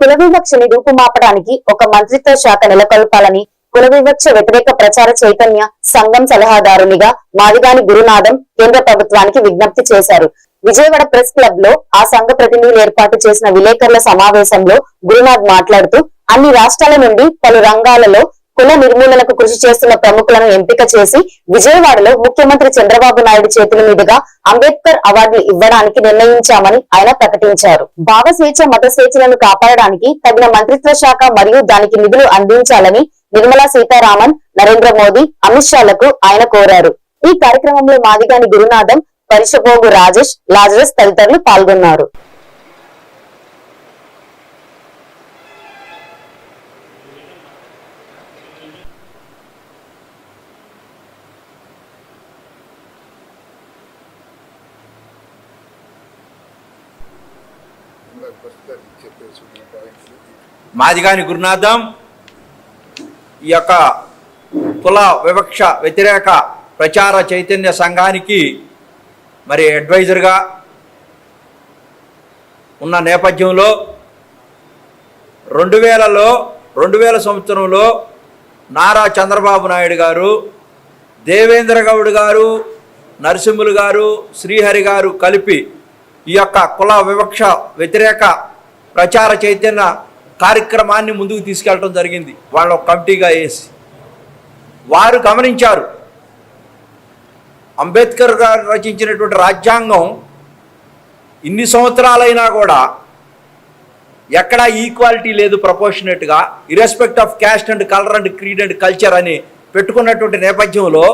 కుల వివక్షని రూపుమాపడానికి ఒక మంత్రిత్వ శాఖ నెలకొల్పాలని కుల వివక్ష వ్యతిరేక ప్రచార చైతన్య సంఘం సలహాదారునిగా మాదిగాని గురునాథం కేంద్ర ప్రభుత్వానికి విజ్ఞప్తి చేశారు. విజయవాడ ప్రెస్ క్లబ్ లో ఆ సంఘ ప్రతినిధులు ఏర్పాటు చేసిన విలేకరుల సమావేశంలో గురునాథ్ మాట్లాడుతూ అన్ని రాష్ట్రాల నుండి పలు రంగాలలో కుల నిర్మూలనకు కృషి చేస్తున్న ప్రముఖులను ఎంపిక చేసి విజయవాడలో ముఖ్యమంత్రి చంద్రబాబు నాయుడు చేతుల మీదుగా అంబేద్కర్ అవార్డులు ఇవ్వడానికి నిర్ణయించామని ఆయన ప్రకటించారు. భావ స్వేచ్ఛ మత స్వేచ్ఛలను కాపాడడానికి తగిన మంత్రిత్వ శాఖ మరియు దానికి నిధులు అందించాలని నిర్మలా సీతారామన్, నరేంద్ర మోదీ, అమిత్ షాలకు ఆయన కోరారు. ఈ కార్యక్రమంలో మాదిగాని గురునాథం, పరిషపోగు రాజేష్, లాజరస్ తదితరులు పాల్గొన్నారు. మాదిగాని గురునాథం ఈ యొక్క కుల వివక్ష వ్యతిరేక ప్రచార చైతన్య సంఘానికి మరి అడ్వైజర్గా ఉన్న నేపథ్యంలో 2000 సంవత్సరంలో నారా చంద్రబాబు నాయుడు గారు, దేవేంద్ర గౌడ్ గారు, నరసింహులు గారు, శ్రీహరి గారు కలిపి ఈ యొక్క కుల వివక్ష వ్యతిరేక ప్రచార చైతన్య కార్యక్రమాన్ని ముందుకు తీసుకెళ్ళడం జరిగింది. వాళ్ళ ఒక కమిటీగా వేసి వారు గమనించారు, అంబేద్కర్ గారు రచించినటువంటి రాజ్యాంగం ఇన్ని సంవత్సరాలైనా కూడా ఎక్కడా ఈక్వాలిటీ లేదు, ప్రపోర్షనేట్గా irrespective of caste and colour and creed and culture అని పెట్టుకున్నటువంటి నేపథ్యంలో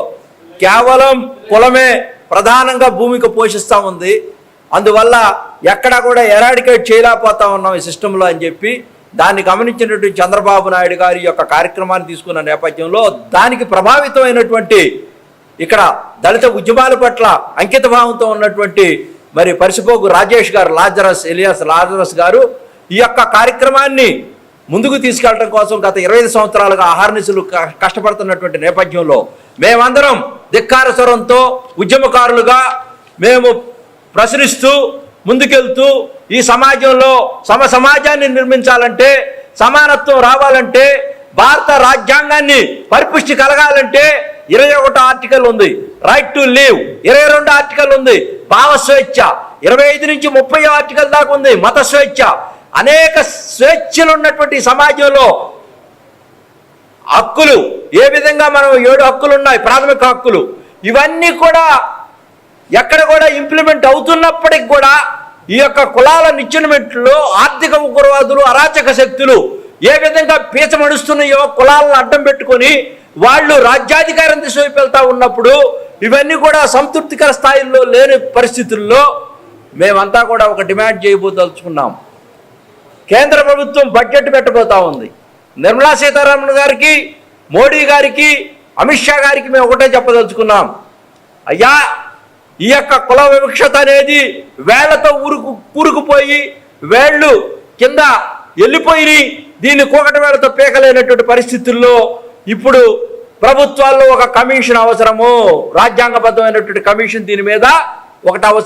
కేవలం కులమే ప్రధానంగా భూమిక పోషిస్తూ ఉంది. అందువల్ల ఎక్కడా కూడా ఎరాడికేట్ చేయలేకపోతా ఉన్నాం ఈ సిస్టంలో అని చెప్పి దాన్ని గమనించినటువంటి చంద్రబాబు నాయుడు గారి యొక్క కార్యక్రమాన్ని తీసుకున్న నేపథ్యంలో దానికి ప్రభావితమైనటువంటి ఇక్కడ దళిత ఉద్యమాల పట్ల అంకిత భావంతో ఉన్నటువంటి మరి పరిషపోగు రాజేష్ గారు, లాజరస్ గారు ఈ యొక్క కార్యక్రమాన్ని ముందుకు తీసుకెళ్ళడం కోసం గత 25 సంవత్సరాలుగా అహర్నిశలు కష్టపడుతున్నటువంటి నేపథ్యంలో మేమందరం ధిక్కార స్వరంతో ఉద్యమకారులుగా మేము ప్రశ్నిస్తూ ముందుకెళ్తూ ఈ సమాజంలో సమాజాన్ని నిర్మించాలంటే, సమానత్వం రావాలంటే, భారత రాజ్యాంగాన్ని పరిపుష్టి కలగాలంటే 21 ఆర్టికల్ ఉంది, రైట్ టు లివ్, 22 ఆర్టికల్ ఉంది, భావ స్వేచ్ఛ, 25 నుంచి 30 ఆర్టికల్ దాకా ఉంది, మత స్వేచ్ఛ, అనేక స్వేచ్ఛలు ఉన్నటువంటి సమాజంలో హక్కులు ఏ విధంగా మనం 7 హక్కులు ఉన్నాయి, ప్రాథమిక హక్కులు, ఇవన్నీ కూడా ఎక్కడ కూడా ఇంప్లిమెంట్ అవుతున్నప్పటికి కూడా ఈ యొక్క కులాల నిచ్చెనమెట్లో ఆర్థిక ఉగ్రవాదులు, అరాచక శక్తులు ఏ విధంగా పీచమడుస్తున్నాయో కులాలను అడ్డం పెట్టుకొని వాళ్ళు రాజ్యాధికారం దిశవైపు వెళ్తా ఉన్నప్పుడు ఇవన్నీ కూడా సంతృప్తికర స్థాయిలో లేని పరిస్థితుల్లో మేమంతా కూడా ఒక డిమాండ్ చేయబోదలుచుకున్నాం. కేంద్ర ప్రభుత్వం బడ్జెట్ పెట్టబోతా ఉంది. నిర్మలా సీతారామన్ గారికి, మోడీ గారికి, అమిత్ షా గారికి మేము ఒకటే చెప్పదలుచుకున్నాం, అయ్యా ఈ యొక్క కుల వివక్షత అనేది వేళ్లతో కూరుకుపోయి వేళ్ళు కింద వెళ్ళిపోయి దీన్ని కూకటి వేళ్లతో పీకలేనటువంటి పరిస్థితుల్లో ఇప్పుడు ప్రభుత్వాల్లో ఒక కమిషన్ అవసరము, రాజ్యాంగబద్ధమైనటువంటి కమిషన్ దీని మీద ఒకటి అవసరం.